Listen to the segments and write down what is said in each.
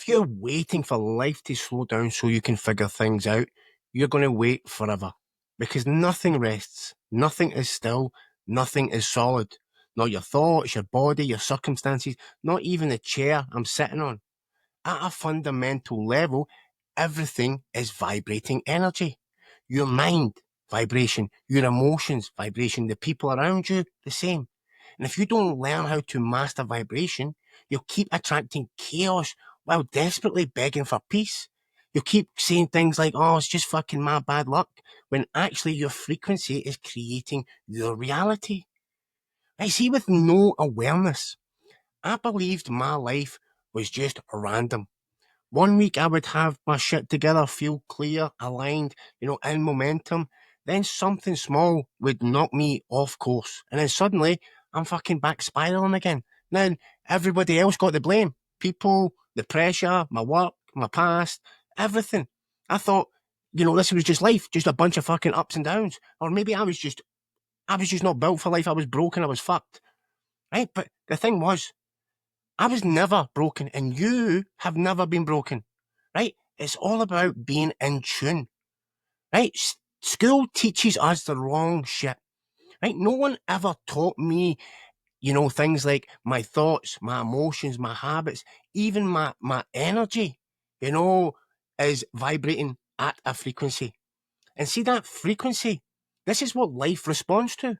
If you're waiting for life to slow down so you can figure things out, you're going to wait forever. Because nothing rests, nothing is still, nothing is solid. Not your thoughts, your body, your circumstances, not even the chair I'm sitting on. At a fundamental level, everything is vibrating energy. Your mind, vibration. Your emotions, vibration. The people around you, the same. And if you don't learn how to master vibration, you'll keep attracting chaos while desperately begging for peace. You'll keep saying things like, oh, it's just fucking my bad luck, when actually your frequency is creating your reality. I see, with no awareness, I believed my life was just random. One week I would have my shit together, feel clear, aligned, in momentum. Then something small would knock me off course. And then suddenly I'm fucking back spiraling again. Now everybody else got the blame. People, the pressure, my work, my past, everything. I thought, this was just life, just a bunch of fucking ups and downs. Or maybe I was just not built for life. I was broken. I was fucked. Right? But the thing was, I was never broken, and you have never been broken, right? It's all about being in tune, right? School teaches us the wrong shit, right? No one ever taught me, things like my thoughts, my emotions, my habits, even my energy, is vibrating at a frequency. And see, that frequency, this is what life responds to.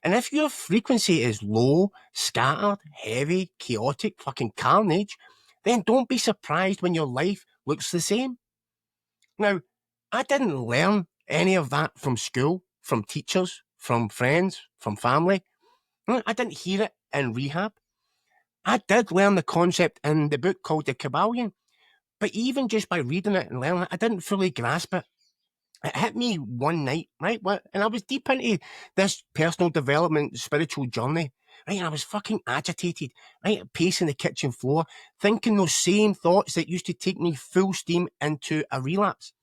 And if your frequency is low, scattered, heavy, chaotic, fucking carnage, then don't be surprised when your life looks the same. Now, I didn't learn any of that from school, from teachers, from friends, from family. I didn't hear it in rehab. I did learn the concept in the book called the Kybalion, but even just by reading it and learning it, I didn't fully grasp it. It hit me one night, right? And I was deep into this personal development, spiritual journey, right? And I was fucking agitated, right? Pacing the kitchen floor, thinking those same thoughts that used to take me full steam into a relapse.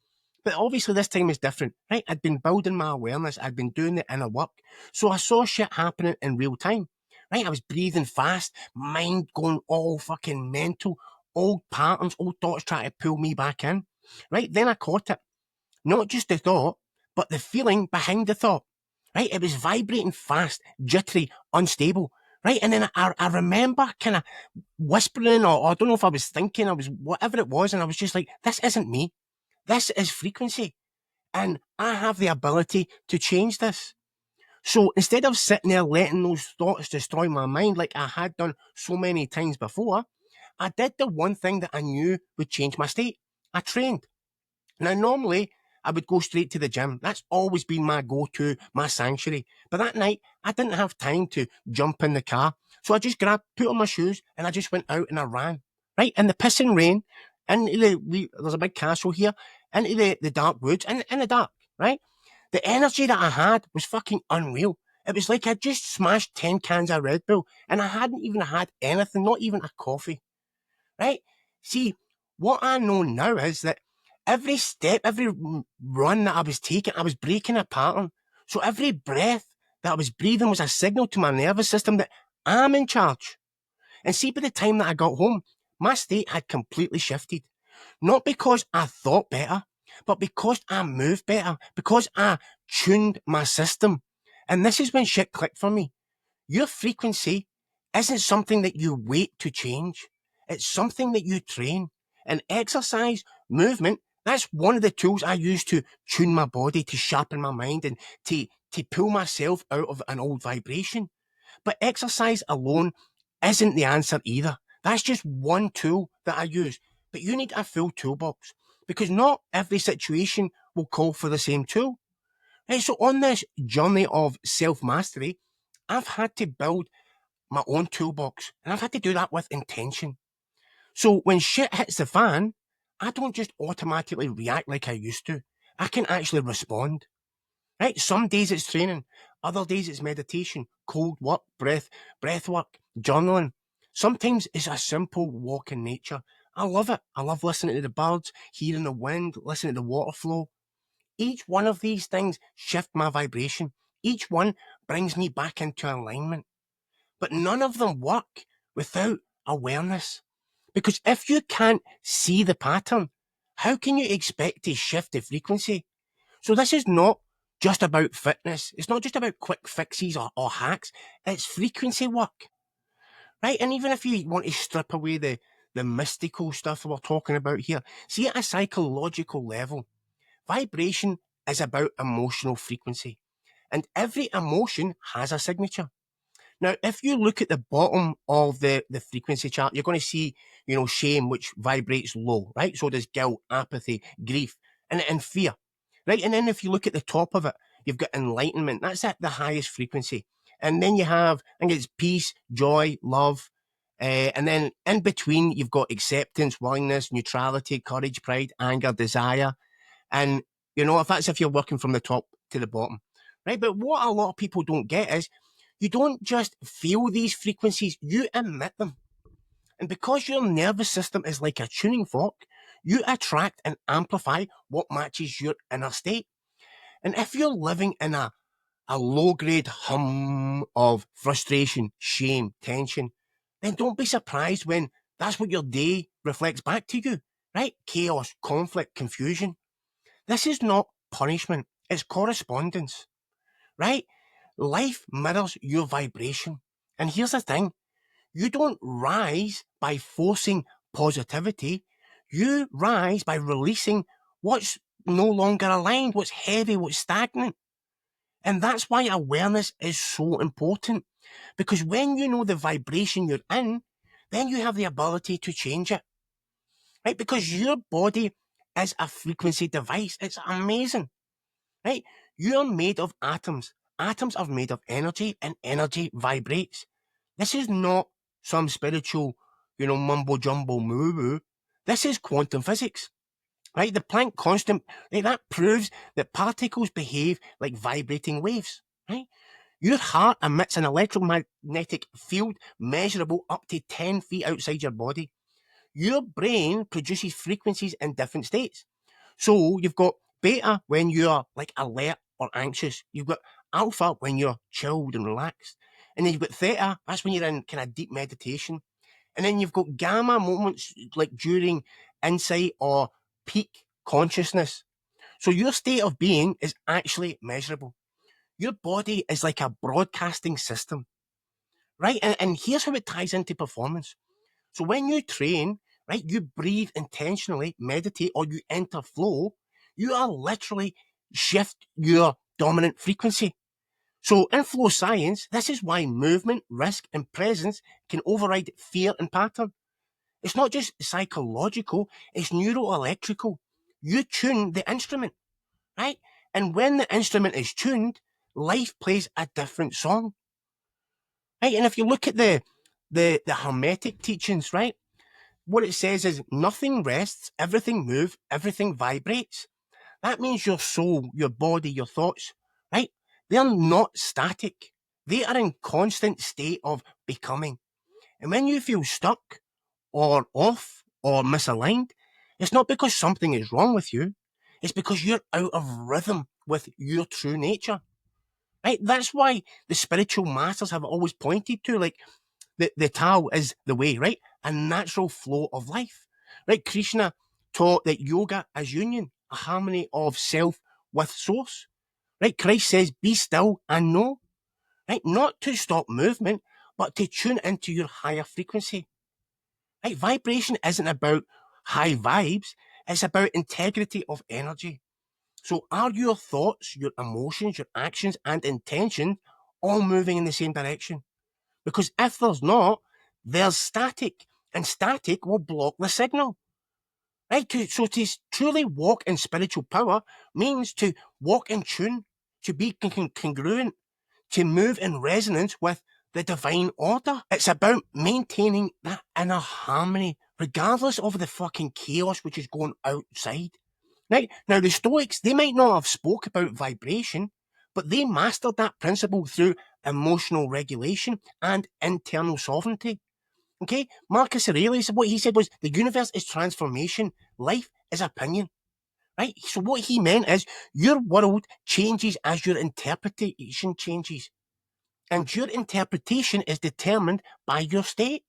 But obviously this time is different, right? I'd been building my awareness. I'd been doing the inner work. So I saw shit happening in real time, right? I was breathing fast, mind going all fucking mental, old patterns, old thoughts trying to pull me back in, right? Then I caught it. Not just the thought, but the feeling behind the thought, right? It was vibrating fast, jittery, unstable, right? And then I remember kind of whispering, or I don't know if I was thinking, I was whatever it was, and I was just like, this isn't me. This is frequency. And I have the ability to change this. So instead of sitting there letting those thoughts destroy my mind like I had done so many times before, I did the one thing that I knew would change my state. I trained. Now, normally, I would go straight to the gym. That's always been my go-to, my sanctuary. But that night, I didn't have time to jump in the car. So I just put on my shoes, and I just went out and I ran. Right? In the pissing rain, there's a big castle here, into the dark woods, in the dark, right? The energy that I had was fucking unreal. It was like I just smashed 10 cans of Red Bull, and I hadn't even had anything, not even a coffee. Right? See, what I know now is that every step, every run that I was taking, I was breaking a pattern. So every breath that I was breathing was a signal to my nervous system that I'm in charge. And see, by the time that I got home, my state had completely shifted. Not because I thought better, but because I moved better, because I tuned my system. And this is when shit clicked for me. Your frequency isn't something that you wait to change. It's something that you train. And exercise, movement, that's one of the tools I use to tune my body, to sharpen my mind, and to pull myself out of an old vibration. But exercise alone isn't the answer either. That's just one tool that I use. But you need a full toolbox, because not every situation will call for the same tool. Right, so on this journey of self-mastery, I've had to build my own toolbox, and I've had to do that with intention. So when shit hits the fan, I don't just automatically react like I used to. I can actually respond. Right? Some days it's training, other days it's meditation, cold work, breath work, journaling. Sometimes it's a simple walk in nature. I love it. I love listening to the birds, hearing the wind, listening to the water flow. Each one of these things shift my vibration. Each one brings me back into alignment. But none of them work without awareness. Because if you can't see the pattern, how can you expect to shift the frequency? So this is not just about fitness. It's not just about quick fixes or hacks. It's frequency work, right? And even if you want to strip away the mystical stuff that we're talking about here, see at a psychological level, vibration is about emotional frequency. And every emotion has a signature. Now, if you look at the bottom of the frequency chart, you're going to see, shame, which vibrates low, right? So does guilt, apathy, grief, and fear, right? And then if you look at the top of it, you've got enlightenment. That's at the highest frequency. And then you have, I think it's peace, joy, love. And then in between, you've got acceptance, willingness, neutrality, courage, pride, anger, desire. And, if you're working from the top to the bottom, right? But what a lot of people don't get is you don't just feel these frequencies, you emit them. And because your nervous system is like a tuning fork, you attract and amplify what matches your inner state. And if you're living in a low grade hum of frustration, shame, tension, then don't be surprised when that's what your day reflects back to you, right? Chaos, conflict, confusion. This is not punishment, it's correspondence, right? Life mirrors your vibration. And here's the thing, you don't rise by forcing positivity, you rise by releasing what's no longer aligned, what's heavy, what's stagnant. And that's why awareness is so important. Because when you know the vibration you're in, then you have the ability to change it. Right? Because your body is a frequency device. It's amazing. Right? You're made of atoms. Atoms are made of energy, and energy vibrates. This is not some spiritual, mumbo jumbo moo woo. This is quantum physics. Right? The Planck constant, right, that proves that particles behave like vibrating waves. Right? Your heart emits an electromagnetic field measurable up to 10 feet outside your body. Your brain produces frequencies in different states. So you've got beta when you're like alert or anxious. You've got alpha when you're chilled and relaxed. And then you've got theta, that's when you're in kind of deep meditation. And then you've got gamma moments like during insight or peak consciousness. So your state of being is actually measurable. Your body is like a broadcasting system, right? And here's how it ties into performance. So when you train, right, you breathe intentionally, meditate, or you enter flow, you are literally shift your dominant frequency. So in flow science, this is why movement, risk, and presence can override fear and pattern. It's not just psychological, it's neuroelectrical. You tune the instrument, right? And when the instrument is tuned, life plays a different song. Right? And if you look at the Hermetic teachings, right? What it says is nothing rests, everything moves, everything vibrates. That means your soul, your body, your thoughts, right? They're not static. They are in constant state of becoming. And when you feel stuck or off or misaligned, it's not because something is wrong with you. It's because you're out of rhythm with your true nature. Right? That's why the spiritual masters have always pointed to like the Tao is the way, right? A natural flow of life. Right? Krishna taught that yoga is union, a harmony of self with source. Right? Christ says, be still and know. Right? Not to stop movement, but to tune into your higher frequency. Right? Vibration isn't about high vibes, it's about integrity of energy. So are your thoughts, your emotions, your actions, and intention all moving in the same direction? Because if there's not, there's static, and static will block the signal. Right? So to truly walk in spiritual power means to walk in tune, to be congruent, to move in resonance with the divine order. It's about maintaining that inner harmony, regardless of the fucking chaos which is going outside. Right? Now, the Stoics, they might not have spoke about vibration, but they mastered that principle through emotional regulation and internal sovereignty. Okay? Marcus Aurelius, what he said was, the universe is transformation, life is opinion. Right? So what he meant is, your world changes as your interpretation changes. And your interpretation is determined by your state.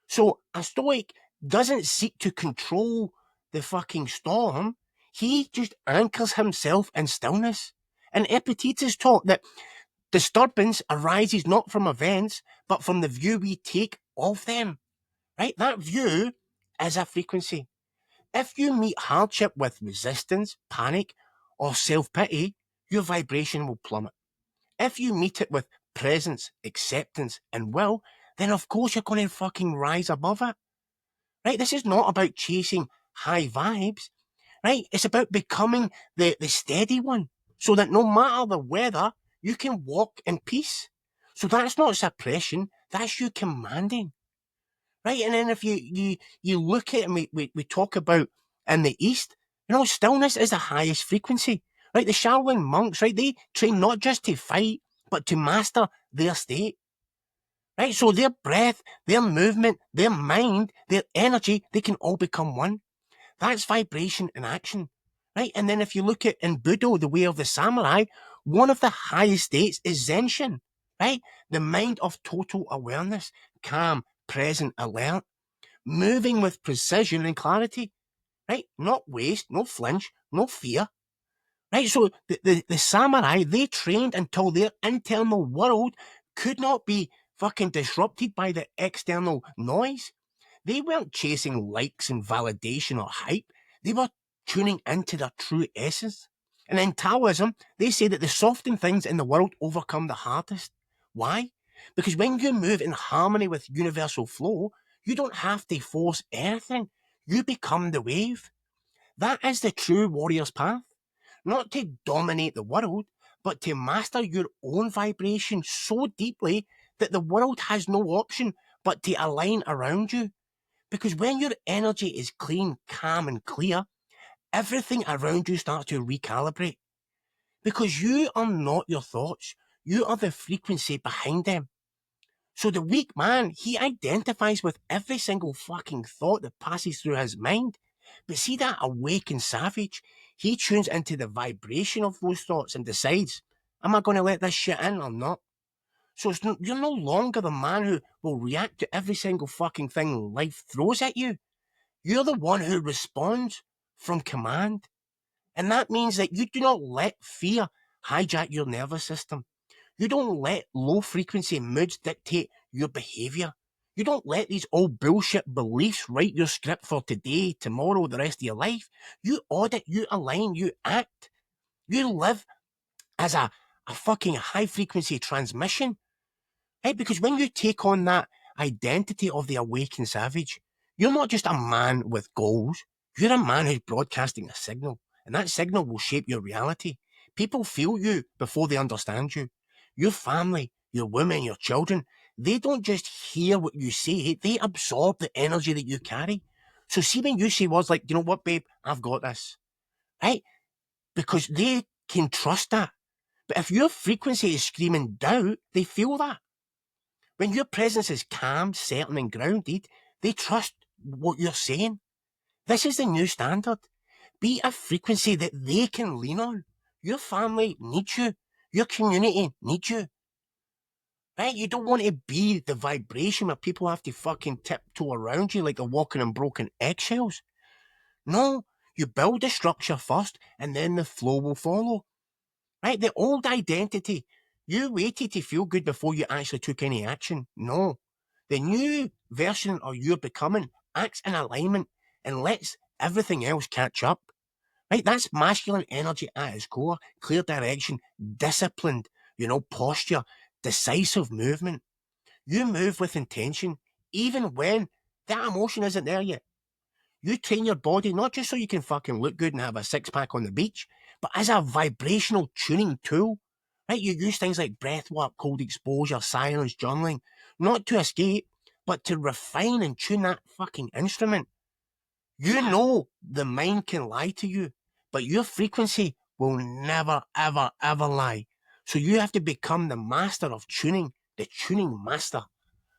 So a Stoic doesn't seek to control the fucking storm. He just anchors himself in stillness. And Epictetus taught that disturbance arises not from events, but from the view we take of them. Right? That view is a frequency. If you meet hardship with resistance, panic, or self-pity, your vibration will plummet. If you meet it with presence, acceptance, and will, then of course you're going to fucking rise above it. Right? This is not about chasing high vibes. Right? It's about becoming the steady one, so that no matter the weather, you can walk in peace. So that's not suppression, that's you commanding. Right? And then if you look at it, and we talk about in the East, stillness is the highest frequency. Right? The Shaolin monks, right, they train not just to fight, but to master their state. Right? So their breath, their movement, their mind, their energy, they can all become one. That's vibration in action. Right? And then if you look at in Budo, the way of the samurai, one of the highest states is Zenshin. Right? The mind of total awareness, calm, present, alert, moving with precision and clarity. Right? Not waste, no flinch, no fear. Right? So the samurai, they trained until their internal world could not be fucking disrupted by the external noise. They weren't chasing likes and validation or hype. They were tuning into their true essence. And in Taoism, they say that the softened things in the world overcome the hardest. Why? Because when you move in harmony with universal flow, you don't have to force anything. You become the wave. That is the true warrior's path. Not to dominate the world, but to master your own vibration so deeply that the world has no option but to align around you. Because when your energy is clean, calm, and clear, everything around you starts to recalibrate. Because you are not your thoughts, you are the frequency behind them. So the weak man, he identifies with every single fucking thought that passes through his mind. But see that awakened savage, he tunes into the vibration of those thoughts and decides, am I going to let this shit in or not? So you're no longer the man who will react to every single fucking thing life throws at you. You're the one who responds from command. And that means that you do not let fear hijack your nervous system. You don't let low frequency moods dictate your behavior. You don't let these old bullshit beliefs write your script for today, tomorrow, the rest of your life. You audit, you align, you act. You live as a fucking high frequency transmission. Right? Because when you take on that identity of the awakened savage, you're not just a man with goals. You're a man who's broadcasting a signal, and that signal will shape your reality. People feel you before they understand you. Your family, your women, your children, they don't just hear what you say, they absorb the energy that you carry. So see when you say words like, you know what, babe, I've got this, right? Because they can trust that. But if your frequency is screaming doubt, they feel that. When your presence is calm, certain, and grounded, they trust what you're saying. This is the new standard. Be a frequency that they can lean on. Your family needs you. Your community needs you. Right? You don't want to be the vibration where people have to fucking tiptoe around you like they're walking on broken eggshells. No, you build the structure first and then the flow will follow. Right? The old identity, you waited to feel good before you actually took any action. No. The new version of your becoming acts in alignment and lets everything else catch up. Right? That's masculine energy at its core. Clear direction, disciplined, posture, decisive movement. You move with intention, even when that emotion isn't there yet. You train your body not just so you can fucking look good and have a six pack on the beach, but as a vibrational tuning tool. Right? You use things like breath work, cold exposure, silence, journaling, not to escape, but to refine and tune that fucking instrument. You know the mind can lie to you, but your frequency will never, ever, ever lie. So you have to become the master of tuning, the tuning master.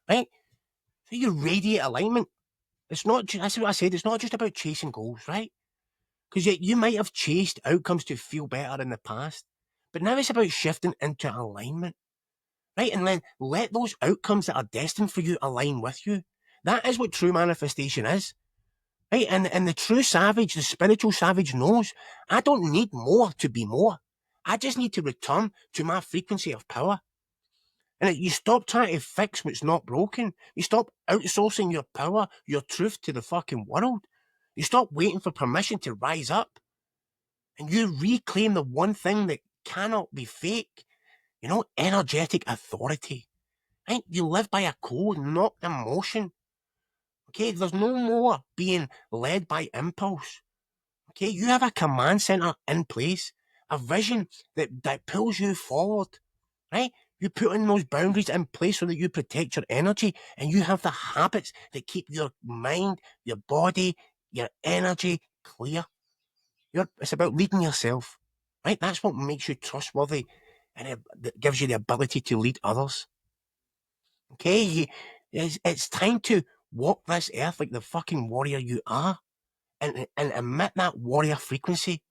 Right? So you radiate alignment. It's not, that's what I said, it's not just about chasing goals, right? Because you might have chased outcomes to feel better in the past, but now it's about shifting into alignment, right? And then let those outcomes that are destined for you align with you. That is what true manifestation is. Right? And the true savage, the spiritual savage knows, I don't need more to be more. I just need to return to my frequency of power. And you stop trying to fix what's not broken. You stop outsourcing your power, your truth to the fucking world. You stop waiting for permission to rise up. And you reclaim the one thing that cannot be fake. Energetic authority. Right? You live by a code, not emotion. Okay, there's no more being led by impulse. Okay, you have a command center in place, a vision that pulls you forward, right? You put in those boundaries in place so that you protect your energy, and you have the habits that keep your mind, your body, your energy clear. It's about leading yourself, right? That's what makes you trustworthy, and it gives you the ability to lead others. Okay, it's time to walk this earth like the fucking warrior you are, and emit that warrior frequency.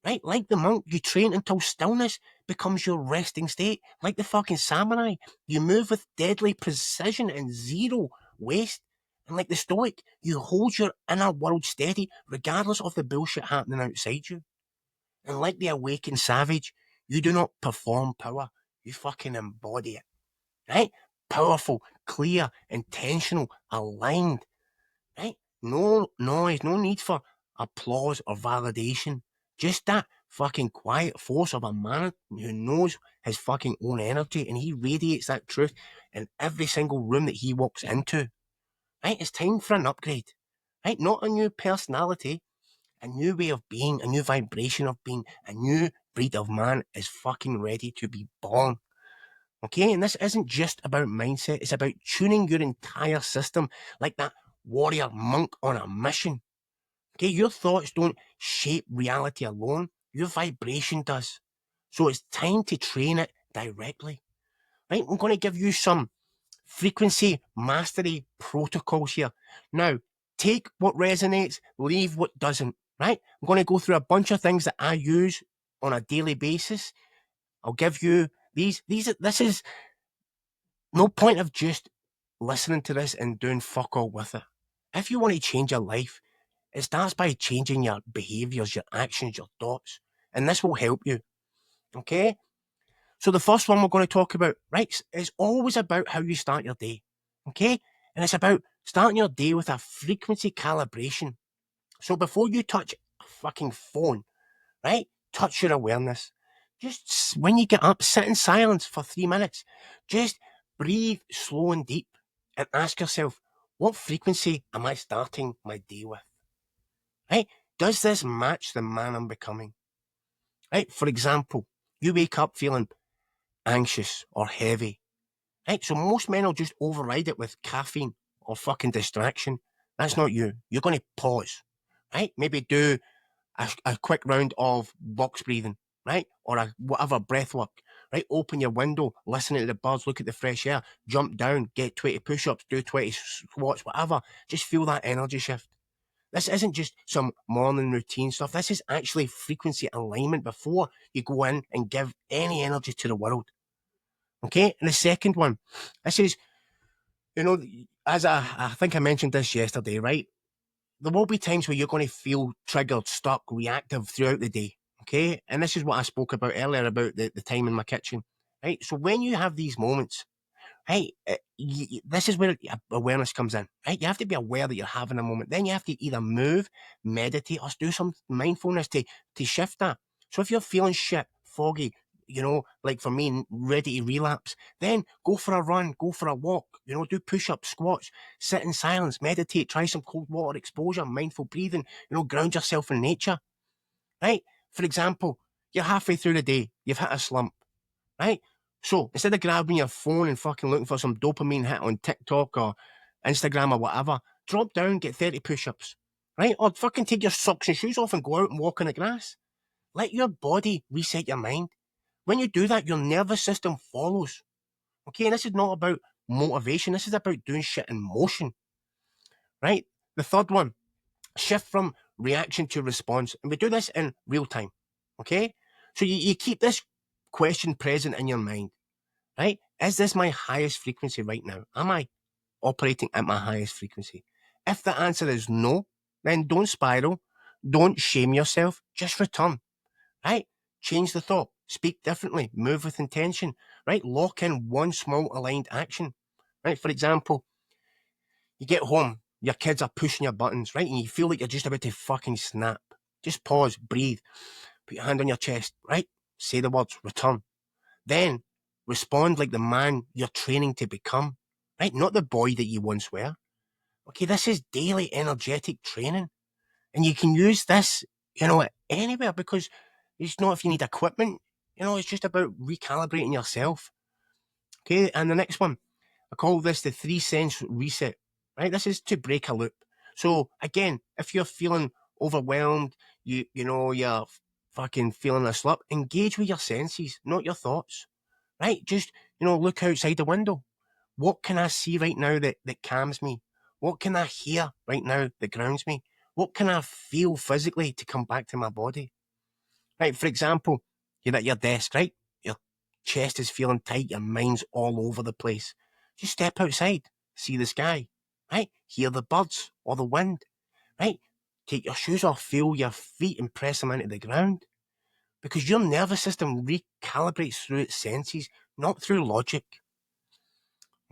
Right? Like the monk, you train until stillness becomes your resting state. Like the fucking samurai, you move with deadly precision and zero waste. And like the stoic, you hold your inner world steady regardless of the bullshit happening outside you. And like the awakened savage, you do not perform power, you fucking embody it. Right? Powerful, clear, intentional, aligned. Right? No noise, no need for applause or validation. Just that fucking quiet force of a man who knows his fucking own energy, and he radiates that truth in every single room that he walks into. Right? It's time for an upgrade. Right? Not a new personality, a new way of being, a new vibration of being, a new breed of man is fucking ready to be born. Okay, and this isn't just about mindset, it's about tuning your entire system like that warrior monk on a mission. Okay, your thoughts don't shape reality alone, your vibration does. So it's time to train it directly. Right, I'm going to give you some frequency mastery protocols here. Now, take what resonates, leave what doesn't. Right, I'm going to go through a bunch of things that I use on a daily basis. I'll give you these. This is no point of just listening to this and doing fuck all with it. If you want to change your life, it starts by changing your behaviors, your actions, your thoughts, and this will help you. Okay? So the first one we're going to talk about, right, is always about how you start your day. Okay? And it's about starting your day with a frequency calibration. So before you touch a fucking phone, right, touch your awareness. Just when you get up, sit in silence for 3 minutes. Just breathe slow and deep and ask yourself, what frequency am I starting my day with? Right? Does this match the man I'm becoming? Right? For example, you wake up feeling anxious or heavy. Right? So most men will just override it with caffeine or fucking distraction. That's not you. You're going to pause. Right? Maybe do a quick round of box breathing, right? Or whatever breath work, right? Open your window, listen to the birds, look at the fresh air, jump down, get 20 push-ups, do 20 squats, whatever. Just feel that energy shift. This isn't just some morning routine stuff. This is actually frequency alignment before you go in and give any energy to the world. Okay? And the second one, this is, as I think I mentioned this yesterday, right? There will be times where you're going to feel triggered, stuck, reactive throughout the day. Okay. And this is what I spoke about earlier about the time in my kitchen. Right. So when you have these moments, right, this is where awareness comes in. Right. You have to be aware that you're having a moment. Then you have to either move, meditate, or do some mindfulness to shift that. So if you're feeling shit, foggy, like for me, ready to relapse, then go for a run, go for a walk, do push-ups, squats, sit in silence, meditate, try some cold water exposure, mindful breathing, ground yourself in nature, right? For example, you're halfway through the day, you've hit a slump, right? So instead of grabbing your phone and fucking looking for some dopamine hit on TikTok or Instagram or whatever, drop down, get 30 push-ups, right? Or fucking take your socks and shoes off and go out and walk in the grass. Let your body reset your mind. When you do that, your nervous system follows. Okay, and this is not about motivation. This is about doing shit in motion, right? The third one, shift from reaction to response. And we do this in real time, okay? So you keep this question present in your mind, right? Is this my highest frequency right now? Am I? operating at my highest frequency? If the answer is no, then don't spiral. Don't shame yourself. Just return, right? Change the thought. Speak differently. Move with intention, right? Lock in one small aligned action, right? For example, you get home, your kids are pushing your buttons, right? And you feel like you're just about to fucking snap. Just pause, breathe, put your hand on your chest, right? Say the words, return. Then respond like the man you're training to become, right? Not the boy that you once were. Okay, this is daily energetic training. And you can use this, anywhere, because it's not if you need equipment, it's just about recalibrating yourself. Okay, and the next one, I call this the 3 sense reset, right? This is to break a loop. So again, if you're feeling overwhelmed, you're fucking feeling a slump, engage with your senses, not your thoughts, right? Just, look outside the window. What can I see right now that calms me? What can I hear right now that grounds me? What can I feel physically to come back to my body? Right, for example, you're at your desk, right? Your chest is feeling tight, your mind's all over the place. Just step outside, see the sky, right? Hear the birds or the wind, right? Take your shoes off, feel your feet and press them into the ground. Because your nervous system recalibrates through its senses, not through logic.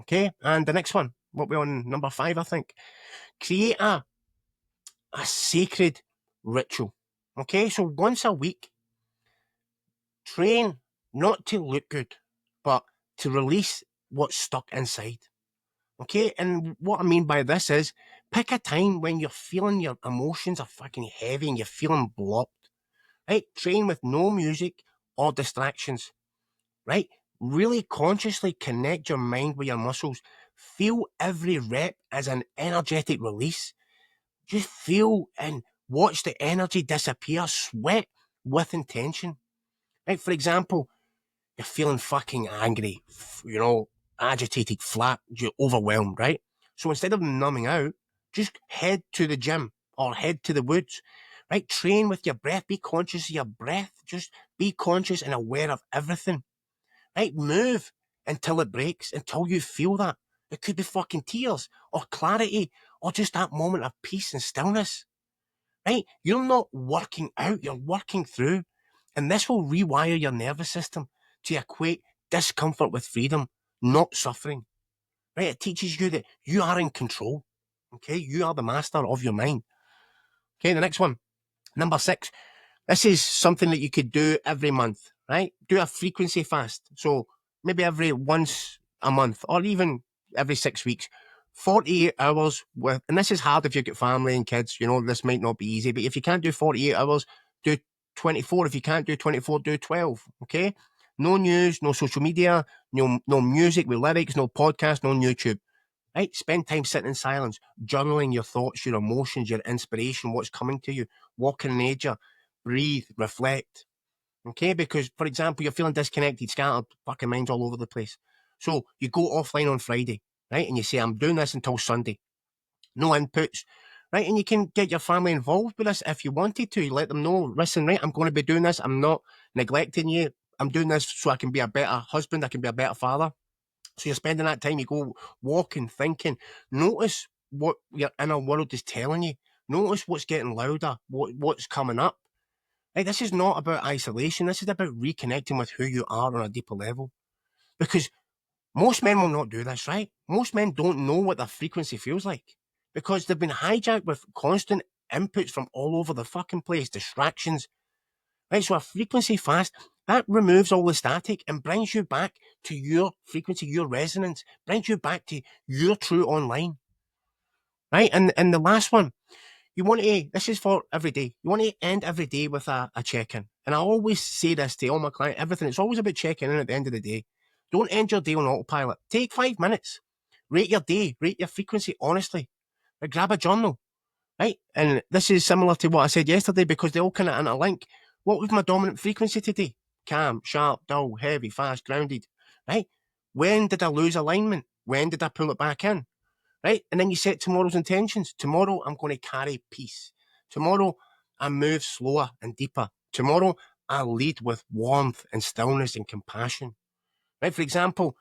Okay, and the next one, what we're on number 5, I think. Create a sacred ritual. Okay, so once a week, train not to look good, but to release what's stuck inside. Okay, and what I mean by this is pick a time when you're feeling your emotions are fucking heavy and you're feeling blocked. Right? Train with no music or distractions. Right? Really consciously connect your mind with your muscles. Feel every rep as an energetic release. Just feel and watch the energy disappear. Sweat with intention. Right? For example, you're feeling fucking angry, agitated, flat, you're overwhelmed, right? So instead of numbing out, just head to the gym or head to the woods, right? Train with your breath. Be conscious of your breath. Just be conscious and aware of everything, right? Move until it breaks, until you feel that. It could be fucking tears or clarity or just that moment of peace and stillness, right? You're not working out, you're working through. And this will rewire your nervous system to equate discomfort with freedom, not suffering, right? It teaches you that you are in control, okay? You are the master of your mind. Okay, the next one, number 6. This is something that you could do every month, right? Do a frequency fast. So maybe every once a month or even every 6 weeks. 48 hours with, and this is hard if you've got family and kids, this might not be easy, but if you can't do 48 hours, do 24. If you can't do 24, do 12, okay? No news, no social media, no music with lyrics, no podcast, no YouTube, right? Spend time sitting in silence, journaling your thoughts, your emotions, your inspiration, what's coming to you, walk in nature, breathe, reflect, okay? Because, for example, you're feeling disconnected, scattered, fucking mind's all over the place. So you go offline on Friday, right? And you say, I'm doing this until Sunday. No inputs, right? And you can get your family involved with this if you wanted to. You let them know, listen, right, I'm going to be doing this. I'm not neglecting you. I'm doing this so I can be a better husband. I can be a better father. So you're spending that time, you go walking, thinking. Notice what your inner world is telling you. Notice what's getting louder, what's coming up. Right? This is not about isolation. This is about reconnecting with who you are on a deeper level. Because most men will not do this, right? Most men don't know what their frequency feels like because they've been hijacked with constant inputs from all over the fucking place, distractions. Right? So a frequency fast, that removes all the static and brings you back to your frequency, your resonance, brings you back to your true online. Right? And the last one, you want to, this is for every day. You want to end every day with a check-in. And I always say this to all my clients, everything. It's always about checking in at the end of the day. Don't end your day on autopilot. Take 5 minutes. Rate your day. Rate your frequency honestly. Right? Grab a journal. Right? And this is similar to what I said yesterday because they all kind of interlink. What was my dominant frequency today? Calm, sharp, dull, heavy, fast, grounded. Right? When did I lose alignment? When did I pull it back in? Right? And then you set tomorrow's intentions. Tomorrow, I'm going to carry peace. Tomorrow, I move slower and deeper. Tomorrow, I lead with warmth and stillness and compassion. Right? For example,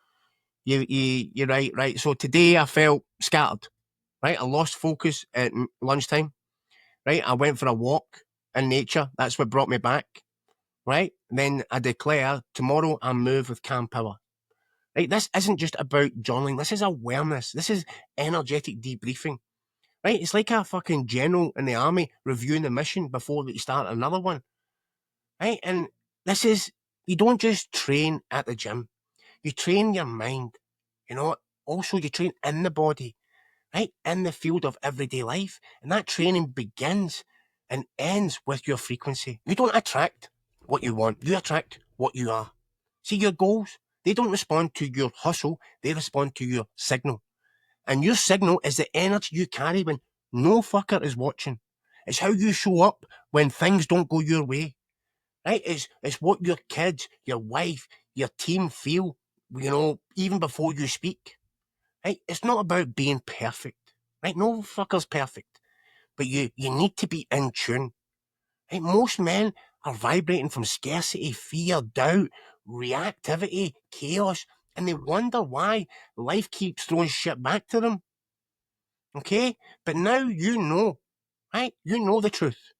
You're right. So today I felt scattered, right? I lost focus at lunchtime, right? I went for a walk in nature. That's what brought me back, right? Then I declare tomorrow I move with calm power. Right? This isn't just about journaling. This is awareness. This is energetic debriefing. Right? It's like a fucking general in the army reviewing the mission before you start another one. Right? And this is, you don't just train at the gym. You train your mind. You know, also you train in the body, right? In the field of everyday life. And that training begins and ends with your frequency. You don't attract what you want. You attract what you are. See, your goals, they don't respond to your hustle. They respond to your signal. And your signal is the energy you carry when no fucker is watching. It's how you show up when things don't go your way, right? It's what your kids, your wife, your team feel, you know, even before you speak, right? It's not about being perfect, right? No fucker's perfect, but you need to be in tune, right? Most men are vibrating from scarcity, fear, doubt, reactivity, chaos, and they wonder why life keeps throwing shit back to them. Okay? But now you know, right? You know the truth.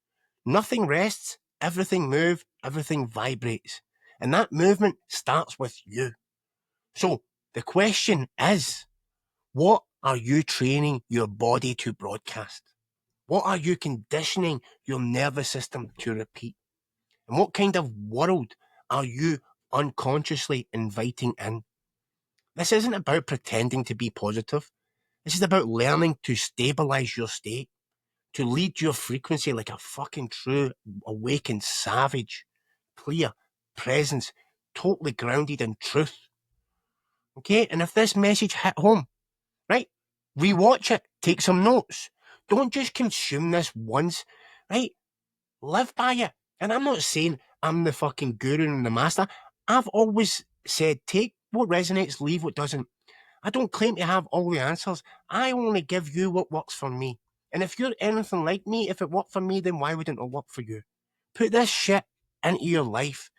Nothing rests, everything moves, everything vibrates. And that movement starts with you. So the question is, what are you training your body to broadcast? What are you conditioning your nervous system to repeat? And what kind of world are you unconsciously inviting in? This isn't about pretending to be positive. This is about learning to stabilize your state, to lead your frequency like a fucking true awakened savage, clear presence, totally grounded in truth. Okay, and if this message hit home, right, rewatch it, take some notes. Don't just consume this once, right? Live by it. And I'm not saying I'm the fucking guru and the master. I've always said take what resonates, leave what doesn't. I don't claim to have all the answers. I only give you what works for me. And if you're anything like me, if it worked for me, then why wouldn't it work for you? Put this shit into your life,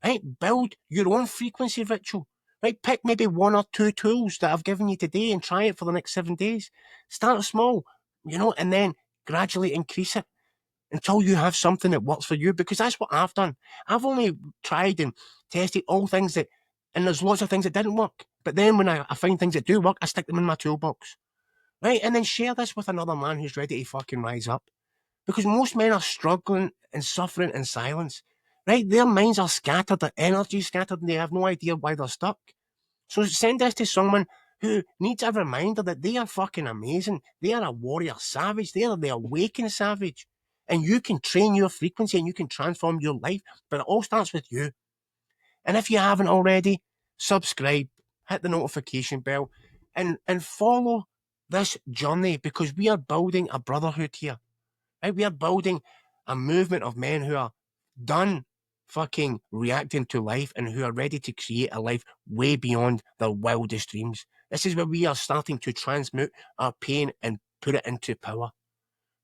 right? Build your own frequency ritual, right? Pick maybe one or two tools that I've given you today and try it for the next 7 days. Start small, you know, and then gradually increase it until you have something that works for you, because that's what I've done. I've only tried and tested all things that, and there's lots of things that didn't work. But then when I find things that do work, I stick them in my toolbox, right? And then share this with another man who's ready to fucking rise up. Because most men are struggling and suffering in silence, right? Their minds are scattered, their energy is scattered, and they have no idea why they're stuck. So send this to someone who needs a reminder that they are fucking amazing. They are a warrior savage. They are the awakened savage. And you can train your frequency and you can transform your life, but it all starts with you. And if you haven't already, subscribe, hit the notification bell, and follow this journey, because we are building a brotherhood here. Right? We are building a movement of men who are done fucking reacting to life and who are ready to create a life way beyond their wildest dreams. This is where we are starting to transmute our pain and put it into power.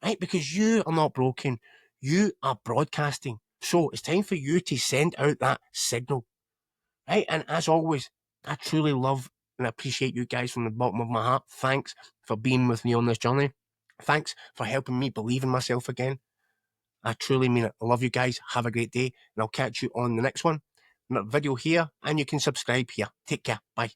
Right? Because you are not broken. You are broadcasting. So it's time for you to send out that signal. Right? And as always, I truly love and appreciate you guys from the bottom of my heart. Thanks for being with me on this journey. Thanks for helping me believe in myself again. I truly mean it. I love you guys. Have a great day. And I'll catch you on the next one. Video here, and you can subscribe here. Take care. Bye.